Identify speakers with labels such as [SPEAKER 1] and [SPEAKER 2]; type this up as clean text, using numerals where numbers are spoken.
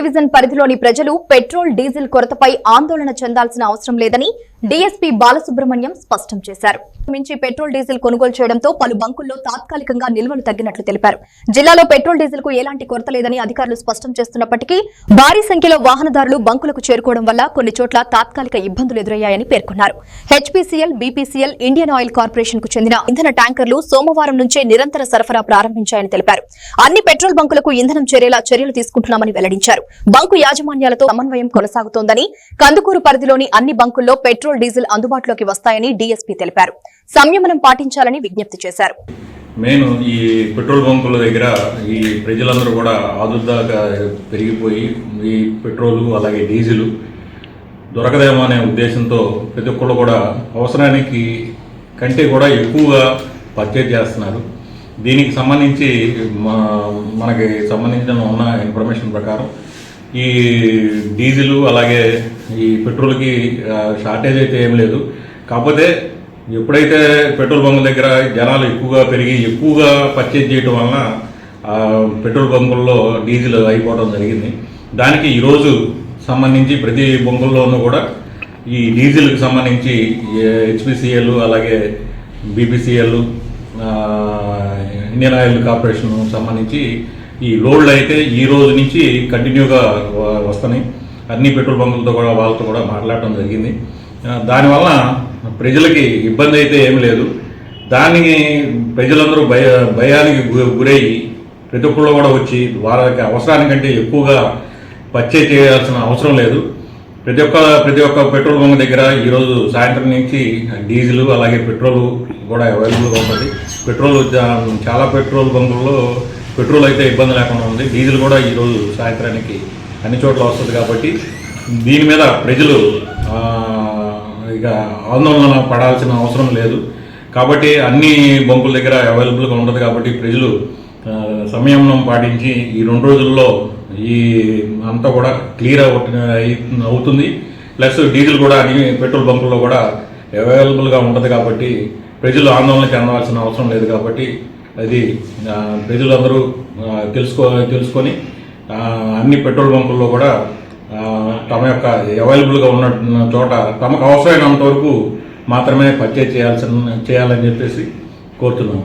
[SPEAKER 1] Division పరిధిలోని ప్రజలు petrol diesel కొరతపై ఆందోళన చెందాల్సిన అవసరం లేదని డీఎస్పీ బాలసుబ్రహ్మణ్యం స్పష్టం చేశారు. మించి పెట్రోల్ డీజిల్ కొనుగోలు చేయడంతో పలు బంకుల్లో తాత్కాలికంగా నిల్వలు తగ్గినట్లు తెలిపారు. జిల్లాలో పెట్రోల్ డీజిల్ కు ఎలాంటి కొరత లేదని అధికారులు స్పష్టం చేస్తున్నప్పటికీ భారీ సంఖ్యలో వాహనదారులు బంకులకు చేరుకోవడం వల్ల కొన్ని చోట్ల తాత్కాలిక ఇబ్బందులు ఎదురయ్యాయని పేర్కొన్నారు. HPCL, BPCL, Indian oil corporation కు చెందిన ఇంధన ట్యాంకర్లు సోమవారం నుంచే నిరంతర సరఫరా ప్రారంభించాయని తెలిపారు. అన్ని పెట్రోల్ బంకులకు ఇంధనం చేరేలా చర్యలు తీసుకుంటున్నామని వెల్లడించారు. బంకు యాజమాన్యాలతో సమన్వయం కొనసాగుతోందని, కందుకూరు పరిధిలోని అన్ని బంకుల్లో పెట్రోల్ డీజిల్ అందుబాటులోకి వస్తాయని డీఎస్పీ తెలిపారు. సంయమనం పాటించాలని విజ్ఞప్తి చేశారు.
[SPEAKER 2] మెయిన్ ఈ పెట్రోల్ బంకుల దగ్గర ఈ ప్రజలందరూ కూడా ఆదుర్దాగా పెరిగిపోయి ఈ పెట్రోలు అలాగే డీజిల్ దొరకదేమో అనే ఉద్దేశంతో ప్రతి ఒక్కళ్ళు కూడా అవసరానికి కంటే కూడా ఎక్కువగా పర్చేజ్ చేస్తున్నారు. దీనికి సంబంధించి మనకి సంబంధించిన ఉన్న ఇన్ఫర్మేషన్ ప్రకారం ఈ డీజిల్ అలాగే ఈ పెట్రోల్కి షార్టేజ్ అయితే ఏం లేదు. కాకపోతే ఎప్పుడైతే పెట్రోల్ బంకుల దగ్గర జనాలు ఎక్కువగా పెరిగి ఎక్కువగా పర్చేజ్ చేయడం వలన పెట్రోల్ బంకుల్లో డీజిల్ అయిపోవడం జరిగింది. దానికి ఈరోజు సంబంధించి ప్రతి బంకుల్లోనూ కూడా ఈ డీజిల్కి సంబంధించి హెచ్పీసీఎల్ అలాగే బీపీసీఎల్, ఇండియన్ ఆయిల్ కార్పొరేషన్ సంబంధించి ఈ లోడ్లు అయితే ఈ రోజు నుంచి కంటిన్యూగా వస్తున్నాయి. అన్ని పెట్రోల్ బంకులతో కూడా వాళ్ళతో కూడా మాట్లాడటం జరిగింది. దానివల్ల ప్రజలకి ఇబ్బంది అయితే ఏమి లేదు. దానికి ప్రజలందరూ భయానికి గురయ్యి ప్రతి ఒక్కళ్ళు కూడా వచ్చి వారికి అవసరానికంటే ఎక్కువగా పర్చేజ్ చేయాల్సిన అవసరం లేదు. ప్రతి ఒక్క పెట్రోల్ బంక్ దగ్గర ఈరోజు సాయంత్రం నుంచి డీజిల్ అలాగే పెట్రోల్ కూడా అవైలబుల్గా ఉంటుంది. పెట్రోల్ చాలా పెట్రోల్ బంకుల్లో పెట్రోల్ అయితే ఇబ్బంది లేకుండా ఉంది. డీజిల్ కూడా ఈరోజు సాయంత్రానికి అన్ని చోట్ల వస్తుంది. కాబట్టి దీని మీద ప్రజలు ఇక ఆందోళన పడాల్సిన అవసరం లేదు. కాబట్టి అన్ని బంకుల దగ్గర అవైలబుల్గా ఉంటుంది. కాబట్టి ప్రజలు సంయమనం పాటించి ఈ 2 రోజుల్లో ఈ అంతా కూడా క్లియర్ అవుతుంది. ప్లస్ డీజిల్ కూడా అన్ని పెట్రోల్ బంకుల్లో కూడా అవైలబుల్గా ఉంటుంది. కాబట్టి ప్రజలు ఆందోళన చెందవలసిన అవసరం లేదు. కాబట్టి అది ప్రజలందరూ తెలుసుకొని అన్ని పెట్రోల్ బంకుల్లో కూడా తమ యొక్క అవైలబుల్గా ఉన్న చోట తమకు అవసరమైనంత వరకు మాత్రమే పర్చేజ్ చేయాలని చెప్పేసి కోరుతున్నాము.